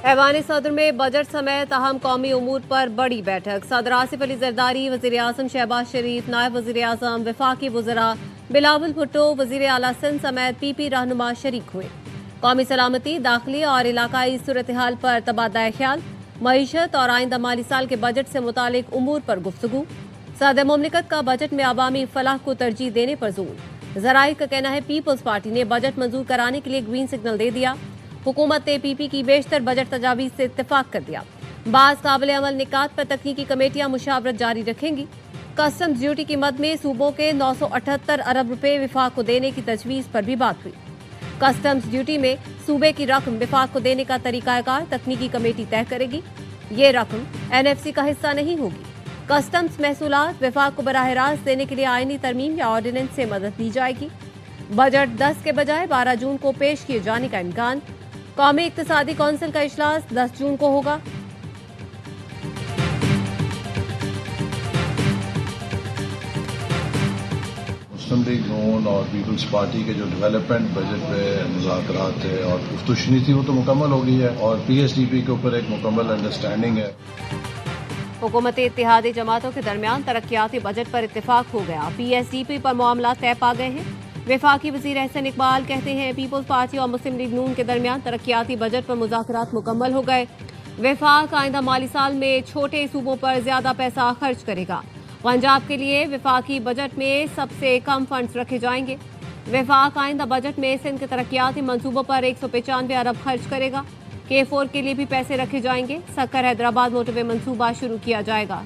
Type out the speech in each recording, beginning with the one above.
ऐवान सदर में बजट समेत अहम कौमी उमूर पर बड़ी बैठक। सदर आसिफ अली जरदारी, वजीर आजम शहबाज शरीफ, नायब वजीर आजम, वफाकी वज़रा बिलावल भुट्टो, वजीर आला सिंध समेत पीपी रहनुमा शरीक हुए। कौमी सलामती, दाखिली और इलाकाई सूरत हाल पर तबादला ख्याल, मईशत और आइंदा माली साल के बजट से मुतालिक उमूर पर गुफ्तगू। सदर मुमलिकत का बजट में अवामी फलाह को तरजीह देने पर जोर। जराए का कहना है पीपल्स पार्टी ने बजट मंजूर कराने के लिए ग्रीन सिग्नल दे दिया। हुकूमत ने पीपी की बेशतर बजट तजावीज से इत्तेफाक कर दिया। बाज़ काबिल अमल निकात पर तकनीकी कमेटियां मुशावरत जारी रखेंगी। कस्टम्स ड्यूटी की मद में सूबों के 978 अरब रुपए विफाक को देने की तजवीज पर भी बात हुई। कस्टम्स ड्यूटी में सूबे की रकम विफाक को देने का तरीकाकार तकनीकी कमेटी तय करेगी। ये रकम NFC का हिस्सा नहीं होगी। कस्टम्स महसूलात विफाक को बराह रास्त देने के लिए आईनी तरमीम या ऑर्डिनेंस से मदद दी जाएगी। बजट 10 के बजाय 12 जून को पेश किए जाने का इम्कान। कौमी इक्तिसादी कौंसिल का इजलास 10 जून को होगा। मुस्लिम लीग नून और पीपल्स पार्टी के जो डेवलपमेंट बजट पे मुज़ाकरात थे और गुफ्तगू थी वो तो मुकम्मल हो गई है और PSDP के ऊपर एक मुकम्मल अंडरस्टैंडिंग है। हुकूमत इत्तेहादी जमातों के दरमियान तरक्याती बजट पर इत्तेफाक हो गया। PSDP पर मामला तय पा गए हैं। वफाकी वजीर एहसन इकबाल कहते हैं पीपल्स पार्टी और मुस्लिम लीग नून के दरमियान तरक्याती बजट पर मुज़ाकरात मुकम्मल हो गए। वफाक आइंदा माली साल में छोटे सूबों पर ज्यादा पैसा खर्च करेगा। पंजाब के लिए वफाकी बजट में सबसे कम फंड्स रखे जाएंगे। वफाक आइंदा बजट में सिंध के तरक्याती मंसूबों पर 195 अरब खर्च करेगा। K4 के लिए भी पैसे रखे जाएंगे। सक्कर हैदराबाद मोटरवे मंसूबा शुरू किया जाएगा।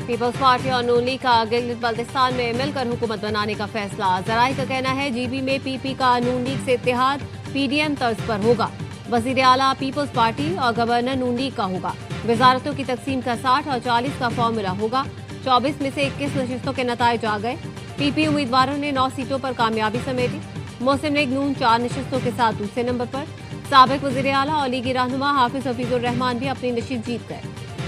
पीपल्स पार्टी और नून लीग का गिलगित बल्तिस्तान में मिलकर हुकूमत बनाने का फैसला। जराए का कहना है GB में PP का नून लीग से इत्तेहाद PDM तर्ज पर होगा। वजीर आला पीपल्स पार्टी और गवर्नर नून लीग का होगा। वजारतों की तकसीम का 60 और 40 का फॉर्मूला होगा। 24 में से 21 नशिस्तों के नताइज आ गए। PP उम्मीदवारों ने 9 सीटों पर कामयाबी समेटी। मुस्लिम लीग नून 4 नशिस्तों के साथ दूसरे नंबर पर। साबिक वजीर आला और लीगी रहनुमा हाफिज हफीजुर रहमान भी अपनी नशिस्त जीत गए।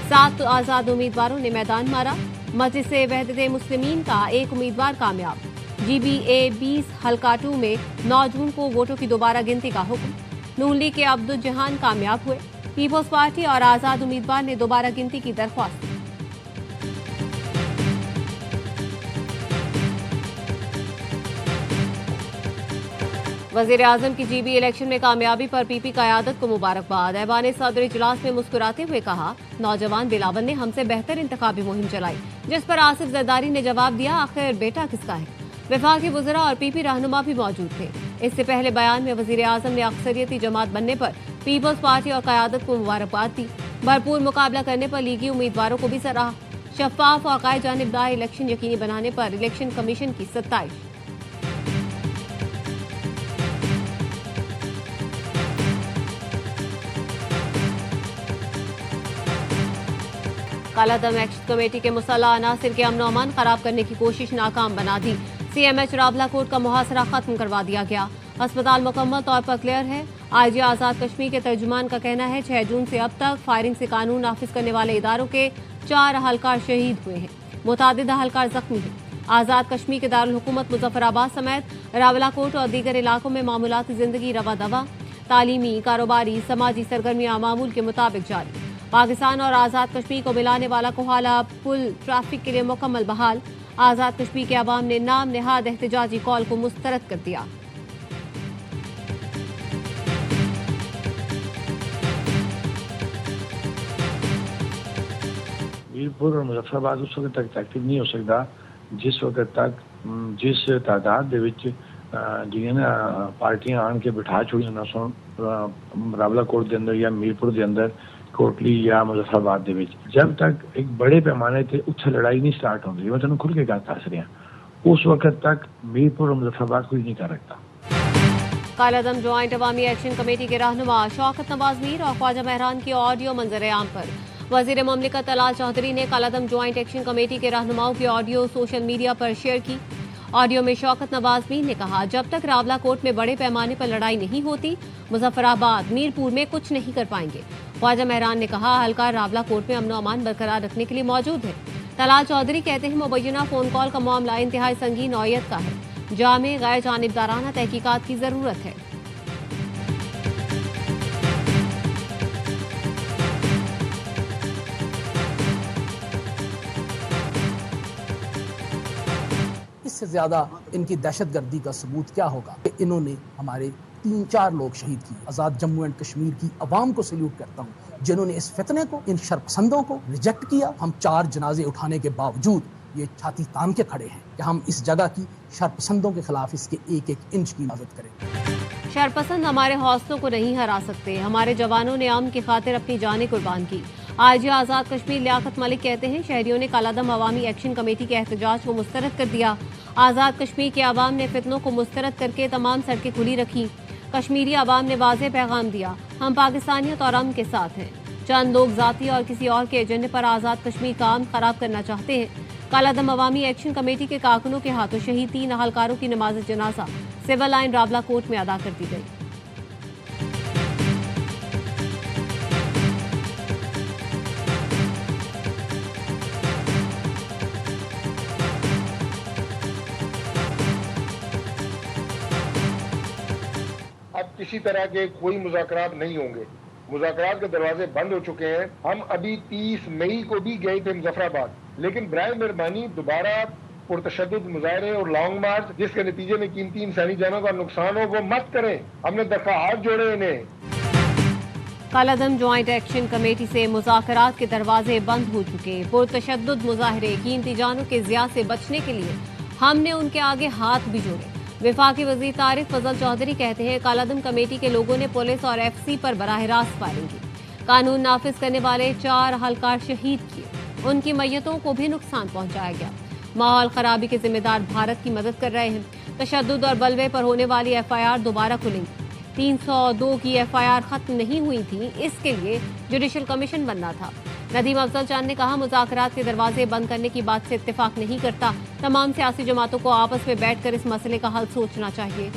7 आजाद उम्मीदवारों ने मैदान मारा। मजलिस से वहदत मुस्लिमीन का एक उम्मीदवार कामयाब। GBA 20 हल्का 2 में 9 जून को वोटों की दोबारा गिनती का हुक्म। नून लीग के अब्दुल जहान कामयाब हुए। पीपल्स पार्टी और आजाद उम्मीदवार ने दोबारा गिनती की दरख्वास्त की। वजीर आजम की GB इलेक्शन में कामयाबी पर PP क़यादत को मुबारकबाद। ऐवान सदर इजलास में मुस्कुराते हुए कहा नौजवान बिलावल ने हमसे बेहतर इंतखाबी मुहिम चलाई, जिस पर आसिफ जरदारी ने जवाब दिया आखिर बेटा किसका है। वफाकी वज़रा और PP रहनुमा भी मौजूद थे। इससे पहले बयान में वजीर आजम ने अक्सरियती जमात बनने पर पीपल्स पार्टी और क़यादत को मुबारकबाद दी। भरपूर मुकाबला करने पर लीगी उम्मीदवारों को भी सराहा। शफाफ और कायद जानिबदार इलेक्शन यकीनी बनाने पर इलेक्शन कमीशन की सत्ताइश। कालादम एक्शन कमेटी के मुसल्लह अनासिर के अमन अमान खराब करने की कोशिश नाकाम बना दी। CMH रावलाकोट का मुहासरा खत्म करवा दिया गया। अस्पताल मुकम्मल तौर पर क्लियर है। IG आज़ाद कश्मीर के तर्जुमान का कहना है 6 जून से अब तक फायरिंग से कानून नाफिज करने वाले इदारों के 4 अहलकार शहीद हुए हैं। मुतादिद अहलकार जख्मी हैं। आज़ाद कश्मीर के दारुल हुकूमत मुजफ्फराबाद समेत रावलाकोट और दीगर इलाकों में मामूलाती जिंदगी रवा दवा। तालीमी, कारोबारी, समाजी सरगर्मियां मामूल के मुताबिक जारी। पाकिस्तान और आज़ाद कश्मीर को मिलाने वाला कोहाला पुल ट्रैफिक के लिए मुकम्मल बहाल। आज़ाद कश्मीर के अवाम ने नाम नेहाद एहतजाजी कॉल को मुस्तरद कर दिया। मीरपुर और मुजफ्फराबाद उस वक्त तक एक्टिव नहीं हो सकता जिस वक्त तक जिस तादाद ਦੇ ਵਿੱਚ ਜਿਹੜੀਆਂ ਨਾ ਪਾਰਟੀਆਂ ਆਣ ਕੇ ਬਿਠਾ ਚੁੱਕੀਆਂ ਨਾ ਸਨ ਰਾਵਲਾकोट ਦੇ ਅੰਦਰ ਜਾਂ ਮੀਰਪੁਰ ਦੇ ਅੰਦਰ कोटली या मुजफ्फराबाद ਦੇ ਵਿੱਚ जब तक एक बड़े पैमाने पे उत्थे लड़ाई नहीं स्टार्ट होगी मैं तुम खुल के गल दस रहा उस वक्त तक मीरपुर और मुजफ्फराबाद कोई नहीं कर सकता। कालादम ज्वाइंट अवामी एक्शन कमेटी के रहनुमा शौकत नवाज मीर और ख्वाजा महरान की ऑडियो मंजर आम पर वजीर मुमलिकत तलाल चौधरी ने कालादम ज्वाइंट एक्शन कमेटी के रहनुमाओं की ऑडियो सोशल मीडिया पर शेयर की। ऑडियो में शौकत नवाज मीर ने कहा जब तक रावलाकोट में बड़े पैमाने पर लड़ाई नहीं होती मुजफ्फराबाद मीरपुर में कुछ नहीं कर पाएंगे। ख्वाजा महरान ने कहा हल्का रावलाकोट में अमन अमान बरकरार रखने के लिए मौजूद है तलाल चौधरी कहते हैं मुबैना फोन कॉल का मामला इंतहाई संगीन नौयत का है, जामे गैर जानिबदाराना तहकीकात की जरूरत है। इससे ज्यादा इनकी दहशतगर्दी का सबूत क्या होगा कि इन्होंने हमारे 3-4 लोग शहीद किए। आज़ाद जम्मू एंड कश्मीर की अवाम को सल्यूट करता हूँ जिन्होंने इस फितने को, इन शरपसंदों को रिजेक्ट किया। हम 4 जनाजे उठाने के बावजूद ये छाती तान के खड़े हैं कि हम इस जगह की शरपसंदों के खिलाफ इसके एक एक इंच की हिफाजत करें। शरपसंद हमारे हौसलों को नहीं हरा सकते। हमारे जवानों ने अमन की खातिर अपनी जानें कुर्बान की। आज आज़ाद कश्मीर लियाकत मलिक कहते हैं शहरियों ने कालादम अवामी एक्शन कमेटी के एहतजाज को मुस्तरद कर दिया। आज़ाद कश्मीर के अवाम ने फितनों को मुस्तरद करके तमाम सड़कें खुली रखी। कश्मीरी अवाम ने वाज़ेह पैगाम दिया, हम पाकिस्तानियत और अमन के साथ हैं। चंद लोग जाती और किसी और के एजेंडे पर आज़ाद कश्मीर का अमन खराब करना चाहते हैं। कालादम अवामी एक्शन कमेटी के कारकुनों के हाथों शहीद 3 अहलकारों की नमाज जनाजा सिविल लाइन रावला कोर्ट में अदा कर दी गई। अब किसी तरह के कोई मुज़ाकरात नहीं होंगे। मुज़ाकरात के दरवाजे बंद हो चुके हैं। हम अभी 30 मई को भी गए थे मुजफ्फराबाद, लेकिन बराए मेहरबानी दोबारा पुरतशद्दुद मुजाहरे और लॉन्ग मार्च जिसके नतीजे में कीमती इंसानी जानों का नुकसान हो वो मत करें। हमने दफा हाथ जोड़े इन्हें। कालादम ज्वाइंट एक्शन कमेटी से मुज़ाकरात के दरवाजे बंद हो चुके। पुरतशद्दुद मुजाहरे, कीमती जानों के ज़िया से बचने के लिए हमने उनके आगे हाथ भी जोड़े। वफाकी वज़ीर तारिक फजल चौधरी कहते हैं कालादम कमेटी के लोगों ने पुलिस और FC पर बराह रास्त फायरिंग की। कानून नाफिज करने वाले 4 अहलकार शहीद किए, उनकी मैयतों को भी नुकसान पहुंचाया गया। माहौल खराबी के जिम्मेदार भारत की मदद कर रहे हैं। तशद्दुद और बलवे पर होने वाली FIR दोबारा खुलेंगी। 302 की FIR खत्म नहीं हुई थी, इसके लिए जुडिशल कमीशन बनना था। नदीम अफजल चांद ने कहा मुज़ाकरात के दरवाजे बंद करने की बात से इत्तेफाक नहीं करता। तमाम सियासी जमातों को आपस में बैठकर इस मसले का हल सोचना चाहिए।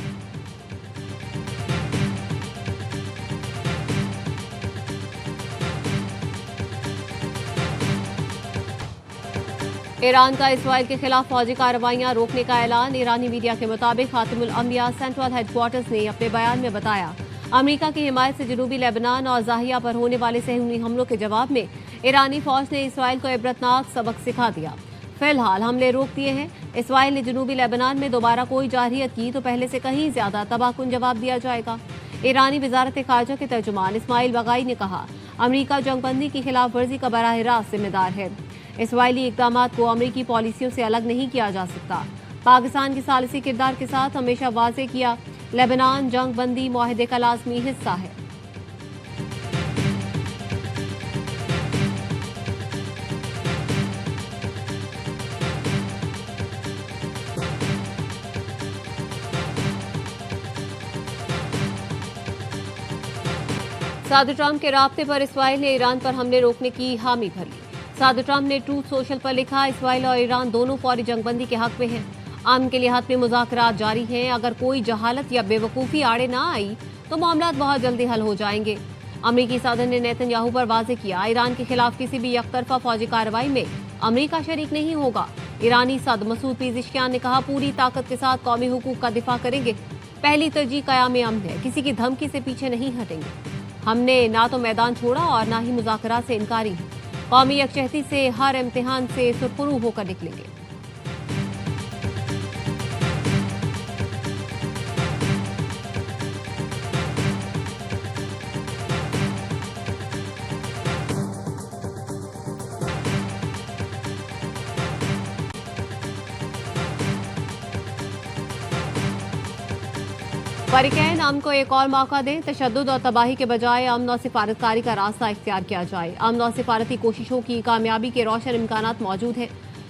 ईरान का इसराइल के खिलाफ फौजी कार्रवाइयां रोकने का ऐलान। ईरानी मीडिया के मुताबिक खातिमुल अंबिया सेंट्रल हेडक्वार्टर्स ने अपने बयान में बताया अमेरिका की हिमायत से जनूबी लेबनान और जाहिया पर होने वाले सहूनी हमलों के जवाब में ईरानी फौज ने इसराइल को इबरतनाक सबक सिखा दिया। फिलहाल हमले रोक दिए हैं। इसराइल ने जनूबी लेबनान में दोबारा कोई जारहियत की तो पहले से कहीं ज्यादा तबाहकुन जवाब दिया जाएगा। ईरानी वजारत खारजा के तर्जुमान इस्माइल बगाई ने कहा अमेरिका जंगबंदी की खिलाफ वर्जी का बराह रास्त जिम्मेदार है। इसराइली इकदाम को अमेरिकी पॉलिसियों से अलग नहीं किया जा सकता। पाकिस्तान के सालिसी किरदार के साथ हमेशा वाज़ेह किया लेबनान जंगबंदी मुआहदे का लाजमी हिस्सा है। सादर ट्रंप के राब्ते पर इसराइल ने ईरान पर हमले रोकने की हामी भरी। सादर ट्रंप ने ट्रूथ सोशल पर लिखा इसराइल और ईरान दोनों फौरी जंगबंदी के हक में हैं। अमन के लिहाज में मुज़ाकरात जारी हैं। अगर कोई जहालत या बेवकूफ़ी आड़े ना आई तो मामला बहुत जल्दी हल हो जाएंगे। अमरीकी सदर ने नेतन्याहू पर वाज़ेह किया ईरान के खिलाफ किसी भी यकतरफा फौजी कार्रवाई में अमरीका शरीक नहीं होगा। ईरानी सदर मसूद पेज़ेश्कियान ने कहा पूरी ताकत के साथ कौमी हुकूक का दिफा करेंगे। पहली तरजीह क़याम अमन है, किसी की धमकी से पीछे नहीं हटेंगे। हमने ना तो मैदान छोड़ा और ना ही मुज़ाकरात से इनकारी है। कौमी यकजहती से हर इम्तिहान से सुरखरू होकर निकलेंगे। फरीकैन अमन को एक और मौका दें। तशद्दुद और तबाही के बजाय अमन और सिफारतकारी का रास्ता इख्तियार किया जाए। अमन और सिफारती कोशिशों की कामयाबी के रोशन इम्कानात मौजूद हैं।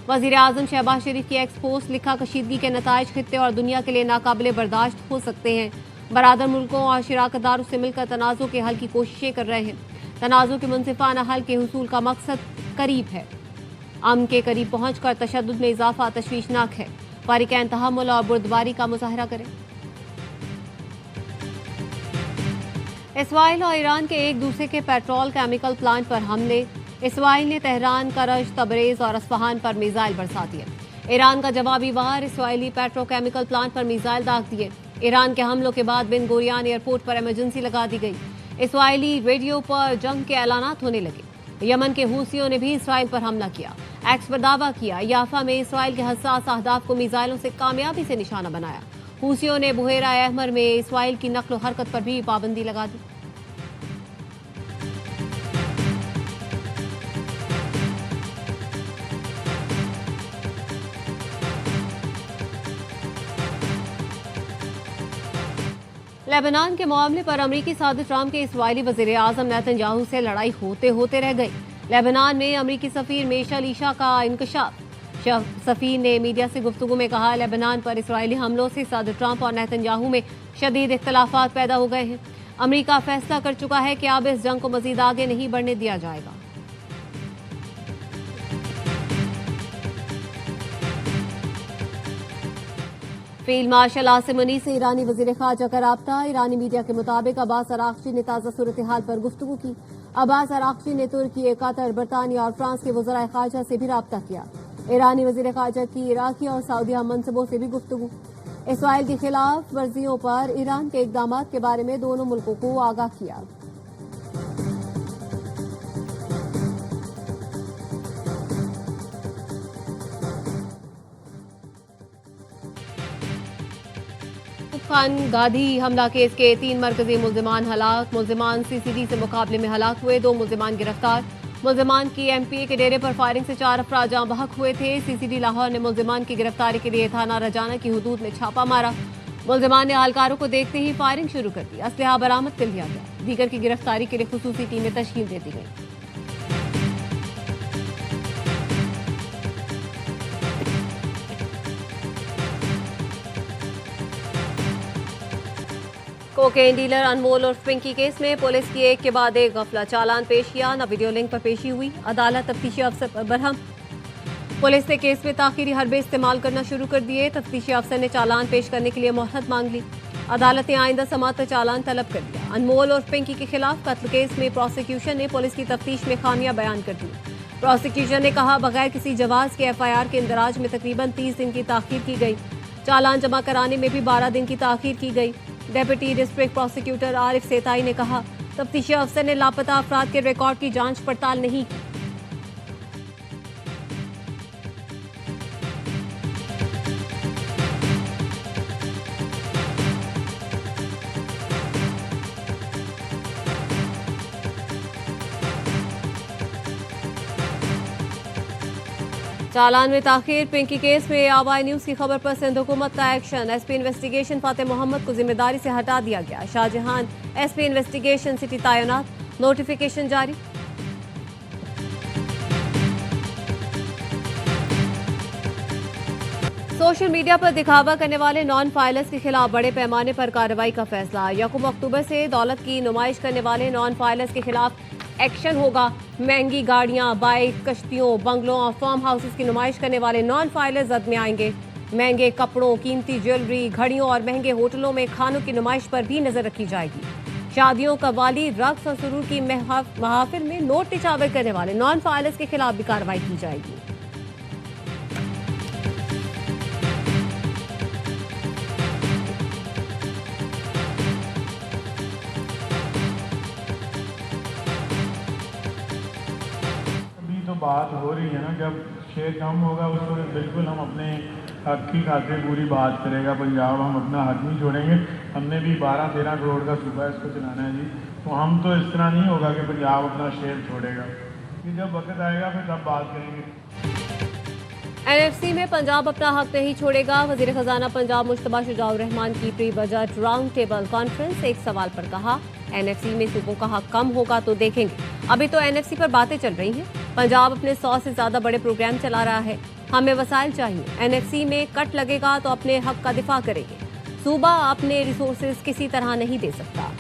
वज़ीर आज़म शहबाज शरीफ की एक्स पोस्ट लिखा कशीदगी के नताइज खित्ते और दुनिया के लिए नाकाबिले बर्दाश्त हो सकते हैं। बरादर मुल्कों और शराकतदारों से मिलकर तनाज़ों के हल की कोशिशें कर रहे हैं। तनाज़ों के मुनसिफाना हल के हुसूल का मकसद करीब है। अमन के करीब पहुँच कर तशद्दुद में इजाफा तशवीशनाक है। फरीकैन तहम्मुल और बुर्दबारी का मुजाहरा करें। इसराइल और ईरान के एक दूसरे के पेट्रोल केमिकल प्लांट पर हमले। इसराइल ने तेहरान, करज, तबरेज और अस्फहान पर मिसाइल बरसा दिए। ईरान का जवाबी वार, इसराइली पेट्रोकेमिकल प्लांट पर मिसाइल दाग दिए। ईरान के हमलों के बाद बिन गुरियान एयरपोर्ट पर इमरजेंसी लगा दी गई। इसराइली रेडियो पर जंग के ऐलानात होने लगे। यमन के हूसियों ने भी इसराइल पर हमला किया। एक्स पर दावा किया, याफा में इसराइल के हसास अहदाफ को मिसाइलों से कामयाबी से निशाना बनाया। हूसियों ने बुहेरा अहमर में इसराइल की नक्ल हरकत पर भी पाबंदी लगा दी। लेबनान के मामले पर अमरीकी सदर ट्रंप के इसराइली वजीर आजम नेतन्याहू से लड़ाई होते होते रह गई। लेबनान में अमरीकी सफीर मेशल ईशा का इंकशाफ। सफीर ने मीडिया से गुफ्तगू में कहा, लेबनान पर इसराइली हमलों से सदर ट्रंप और नेतन्याहू में शदीद इख्तलाफात पैदा हो गए हैं। अमरीका फैसला कर चुका है कि अब इस जंग को मजीद आगे नहीं बढ़ने दिया जाएगा। फील्ड मार्शल आसिम मुनीर से ईरानी वजीर खारजा का राब्ता। ईरानी मीडिया के मुताबिक अब्बास अराक्ची ने ताज़ा सूरत हाल पर गुफ्तगू की। अब्बास अराक्ची ने तुर्की, कतर, बरतानिया और फ्रांस के वज़राए खारजा से भी राब्ता किया। ईरानी वजीर खारजा की इराकी और सऊदी मनसबों से भी गुफ्तगू। इसराइल की खिलाफ वर्जियों पर ईरान के इकदाम के बारे में दोनों मुल्कों को आगाह किया। खान गाधी हमला केस के 3 मरकजी मुल्जिमान हलाक। मुल्जिमान सीसीडी से मुकाबले में हलाक हुए, 2 मुल्जिमान गिरफ्तार। मुल्जिमान की एमपीए के डेरे पर फायरिंग से 4 अफराद जाँ बहक हुए थे। सीसीडी लाहौर ने मुल्जिमान की गिरफ्तारी के लिए थाना रजाना की हुदूद में छापा मारा। मुल्जिमान ने अहलकारों को देखते ही फायरिंग शुरू कर दी। असलहा बरामद कर लिया गया। दीगर की गिरफ्तारी के लिए खुसूसी टीमें तश्कील दे दी गई। कोकेन डीलर अनमोल और पिंकी केस में पुलिस की एक के बाद एक गफला चालान पेश किया। न वीडियो लिंक पर पेशी हुई। अदालत तफ्तीशी अफसर पर बरहम। पुलिस ने केस में ताखीरी हरबे इस्तेमाल करना शुरू कर दिए। तफ्तीशी अफसर ने चालान पेश करने के लिए मोहलत मांग ली। अदालत ने आइंदा समाअत पर चालान तलब कर दिया। अनमोल और पिंकी के खिलाफ कत्ल केस में प्रोसिक्यूशन ने पुलिस की तफ्तीश में खामियां बयान कर दी। प्रोसिक्यूशन ने कहा, बगैर किसी जवाज के एफआईआर के इंदराज में तकरीबन 30 दिन की ताखीर की गई। चालान जमा कराने में भी 12 दिन की ताखीर की गई। डेप्यूटी डिस्ट्रिक्ट प्रोसिक्यूटर आरिफ सेताई ने कहा, तफ्तीशी अफसर ने लापता अफराद के रिकॉर्ड की जांच पड़ताल नहीं की। चालान में ताखीर। पिंकी केस में आवाई न्यूज की खबर पर सिंध हुकूमत का action. SP investigation Fatih Mohammad को जिम्मेदारी से हटा दिया गया। शाहजहां एसपी इन्वेस्टिगेशन सिटी तैनात। नोटिफिकेशन जारी। सोशल मीडिया पर दिखावा करने वाले नॉन फाइलर्स के खिलाफ बड़े पैमाने पर कार्रवाई का फैसला। 1 अक्टूबर से दौलत की नुमाइश करने वाले नॉन फाइलर्स के खिलाफ एक्शन होगा। महंगी गाड़ियां, बाइक, कश्तियों, बंगलों और फार्म हाउसेस की नुमाइश करने वाले नॉन फाइलर्स जद में आएंगे। महंगे कपड़ों, कीमती ज्वेलरी, घड़ियों और महंगे होटलों में खानों की नुमाइश पर भी नजर रखी जाएगी। शादियों, कव्वाली, रक्स और सुरूर की महफिल में नोट निछावर करने वाले नॉन फाइलर्स के खिलाफ भी कार्रवाई की जाएगी। बात हो रही है ना, जब शेयर कम होगा उस वक्त बिल्कुल हम अपने हक की खातिर पूरी बात करेगा पंजाब। हम अपना हक नहीं छोड़ेंगे। हमने भी 12-13 करोड़ का सूबा इसको चलाना है जी। तो हम तो इस तरह नहीं होगा कि पंजाब अपना शेयर छोड़ेगा। कि जब वक्त आएगा फिर तब बात करेंगे। एनएफसी में पंजाब अपना हक नहीं छोड़ेगा। वजीर खजाना पंजाब मुश्तबा शुजाउर रहमान की pre budget round table conference. एक सवाल पर कहा, एनएफसी में सूबों का हक कम होगा तो देखेंगे। अभी तो एनएफसी पर बातें चल रही हैं। पंजाब अपने 100 से ज्यादा बड़े प्रोग्राम चला रहा है। हमें वसाइल चाहिए। एनएफसी में कट लगेगा तो अपने हक का दिफा करेंगे। सूबा अपने रिसोर्सेज किसी तरह नहीं दे सकता।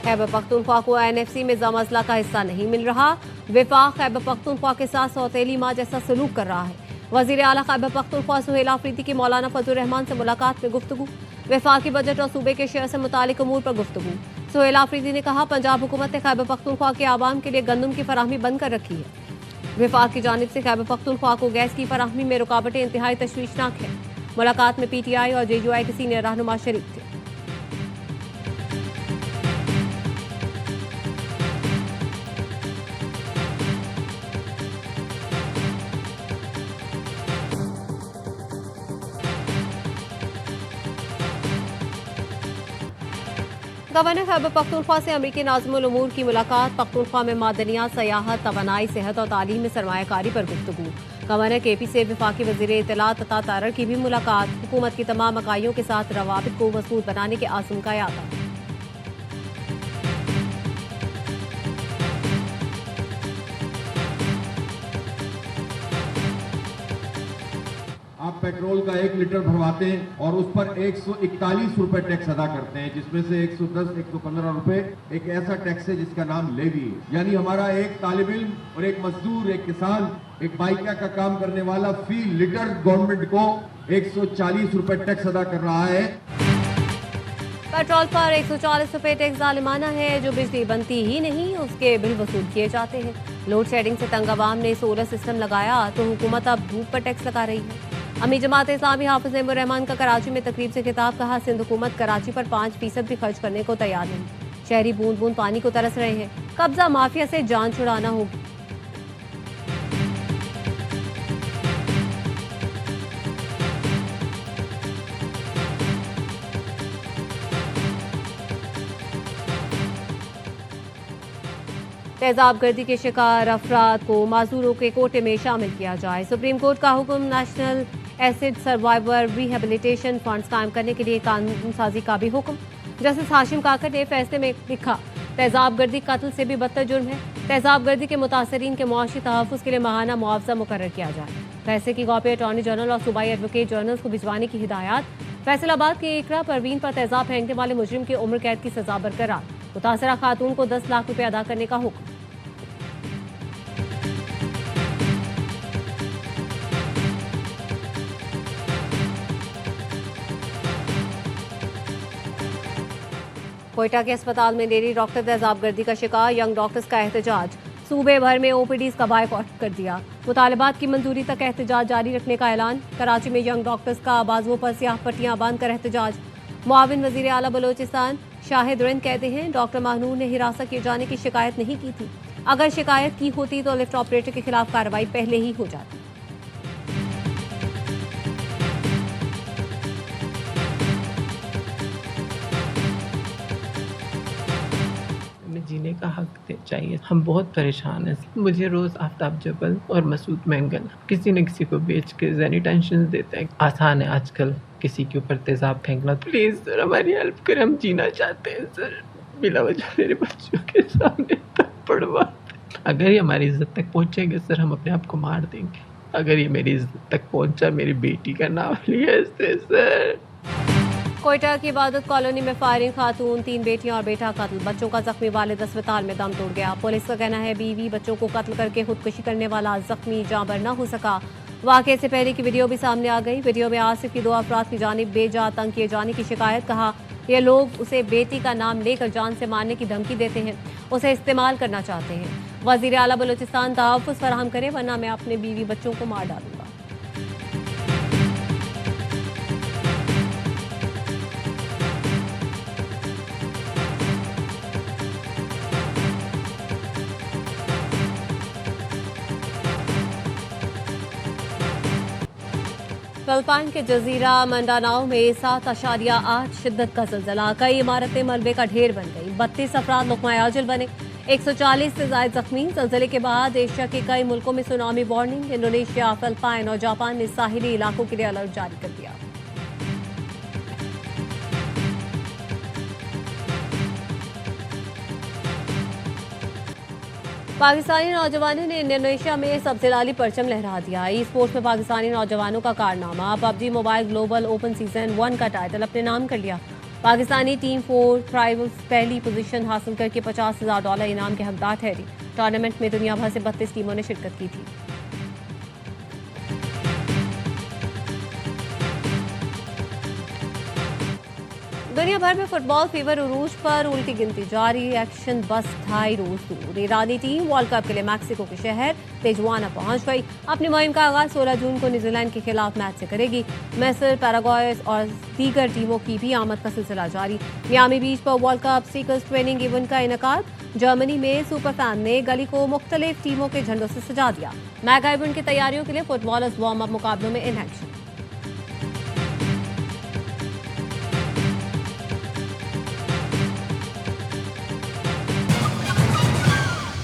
खैबर पख्तूनख्वा को एनएफसी में ज़मज़ला का हिस्सा नहीं मिल रहा। विफाक खैबर पख्तूनख्वा के साथ सौतेली माँ जैसा सलूक कर रहा है। वजीर आला खैबर पख्तूनख्वा सुहेल आफरीदी की मौलाना फजल रहमान से मुलाकात में गुफ्तगू, वफाकी बजट और सूबे के शेयर से मुतालिक अमूर पर गुफ्तगू। सुहेल आफरीदी ने कहा, पंजाब हुकूमत ने खैबर पख्तूनख्वा के आवाम के लिए गंदम की फराहमी बंद कर रखी है। वफाक की जानिब से खैबर पख्तूनख्वा को गैस की फराहमी में रुकावटें इंतहाई तशवीशनाक है। मुलाकात में PTI और JUI के सीनियर रहनुमा शरीक थे। गवर्नर खैबर पख्तूनख्वा से अमरीकी नाज़िमुल उमूर की मुलाकात, पख्तूनख्वा में मादनियात, सयाहत, तवानाई, सेहत और तालीम में सरमायाकारी पर गुफ्तगू। गवर्नर KP से वफाकी वज़ीर इत्तलात तथा तारड़ की भी मुलाकात, हुकूमत की तमाम इकाइयों के साथ रवाबित को मजबूत बनाने के आज़म का यादा। आप पेट्रोल का 1 लीटर भरवाते हैं और उस पर 141 रुपए टैक्स अदा करते हैं, जिसमें से 110, 115 रुपए एक ऐसा टैक्स है जिसका नाम लेवी है। यानी हमारा एक तालिब इल्म और एक मजदूर, एक किसान, एक बाइका का काम करने वाला फी लीटर गवर्नमेंट को 140 रुपए टैक्स अदा कर रहा है। पेट्रोल पर 140 रुपए टैक्स जालिमाना है। जो बिजली बनती ही नहीं उसके बिल वसूल किए जाते हैं। लोड शेडिंग से तंग आवाम ने सोलर सिस्टम लगाया तो हुकूमत अब धूप पर टैक्स लगा रही है। अमी जमात इस्लामी हाफिज अहमद रहमान का कराची में तकरीब से खिताब, कहा, सिंध हुकूमत कराची पर 5% भी खर्च करने को तैयार नहीं। शहरी बूंद बूंद पानी को तरस रहे हैं। कब्जा माफिया से जान छुड़ाना होगी। तेजाब गर्दी के शिकार अफराद को माजूरों के कोटे में शामिल किया जाए। सुप्रीम कोर्ट का हुक्म, national acid survivor rehabilitation funds कायम करने के लिए कानून साजी का भी हुक्म। जस्टिस हाशिम काकड़ ने फैसले में लिखा, तेजाब गर्दी कत्ल से भी बदतर जुर्म है। तेजाब गर्दी के मुतासरीन के मुआशी तहफ़्फ़ुज़ के लिए माहाना मुआवजा मुकर्रर किया जाए। फैसले की कॉपी अटॉर्नी जनरल और सूबाई एडवोकेट जनरल्स को भिजवाने की हिदायत। फैसलाबाद के इकरा परवीन पर तेजाब फेंकने वाले मुजरिम की उम्र कैद की सजा बरकरार। मुतासरा खातून को 10 लाख रुपये अदा करने का हुक्म। कोयटा के अस्पताल में लेडी डॉक्टर तेजाब गर्दी का शिकार, यंग डॉक्टर्स का एहतजाज। सूबे भर में OPDs का बायकॉट कर दिया। मुतालबात की मंजूरी तक एहतजाज जारी रखने का ऐलान। कराची में यंग डॉक्टर्स का बाजुओं पर स्याह पट्टियां बांध कर एहतजाज। मुआविन वजीर आला बलोचिस्तान शाहिद रिंद कहते हैं, डॉक्टर महानूर ने हिरासत किए जाने की शिकायत नहीं की थी। अगर शिकायत की होती तो लिफ्ट ऑपरेटर के खिलाफ कार्रवाई पहले ही हो जाती। जीने का हक चाहिए। हम बहुत परेशान हैं। मुझे रोज आफ्ताब जबल और मसूद मैंगल किसी न किसी को बेच के ज़हनी टेंशन देते हैं। आसान है आजकल किसी के ऊपर तेजाब फेंकना। प्लीज सर हमारी हेल्प करें, हम जीना चाहते हैं सर। बिला वजह मेरे बच्चों के सामने तक पड़वा। अगर ये हमारी इज्जत तक पहुँचेंगे सर, हम अपने आप को मार देंगे। अगर ये मेरी इज्जत तक पहुँचा, मेरी बेटी का नाम लिया इससे सर। कोयटा की इबादत कॉलोनी में फायरिंग, खातून, 3 बेटियां और बेटा कत्ल। बच्चों का जख्मी वालिद अस्पताल में दम तोड़ गया। पुलिस का कहना है, बीवी बच्चों को कत्ल करके खुदकुशी करने वाला जख्मी जांबर न हो सका। वाकये से पहले की वीडियो भी सामने आ गई। वीडियो में आसिफ की 2 अफराद की जानिब बेजा तंग किए जाने की शिकायत। कहा, ये लोग उसे बेटी का नाम लेकर जान से मारने की धमकी देते हैं, उसे इस्तेमाल करना चाहते हैं। वजीर आला बलोचिस्तान तहफ़्फ़ुज़ फराहम करे वरना मैं अपने बीवी बच्चों को मार डालूंगा। फिलिपाइन के जजीरा मंडानाओ में 7.8 शिद्दत का ज़लज़ला। कई इमारतें मलबे का ढेर बन गई। 32 अफराद लुक़मा आजिल बने। 140 से ज़ायद जख्मी। ज़लज़ले के बाद एशिया के कई मुल्कों में सुनामी वार्निंग। इंडोनेशिया, फिलिपाइन और जापान ने साहिली इलाकों के लिए अलर्ट जारी कर दिया। पाकिस्तानी नौजवानों ने इंडोनेशिया में सबसे लाली परचम लहरा दिया। ई स्पोर्ट्स में पाकिस्तानी नौजवानों का कारनामा। PUBG mobile global open season 1 का टाइटल अपने नाम कर लिया। पाकिस्तानी टीम 4 ट्राइबल्स पहली पोजीशन हासिल करके $50,000 इनाम के हकदार ठहरी। टूर्नामेंट में दुनिया भर से 32 टीमों ने शिरकत की थी। दुनिया भर में फुटबॉल फीवर उरूज पर, उल्टी गिनती जारी, एक्शन बस 2.5 रोज दूर। ईरानी टीम वर्ल्ड कप के लिए मैक्सिको के शहर तिजुआना पहुंच गई। अपनी मुहिम का आगाज 16 जून को न्यूजीलैंड के खिलाफ मैच से करेगी। मिस्र, पैराग्वे और दीगर टीमों की भी आमद का सिलसिला जारी। मियामी बीच पर world cup seekers training event का इनेकाद। जर्मनी में सुपर फैन ने गली को मुख्तलिफ टीमों के झंडों से सजा दिया। मेगा इवेंट की तैयारियों के लिए फुटबॉलर्स वार्म अप मुकाबलों में इन एक्शन।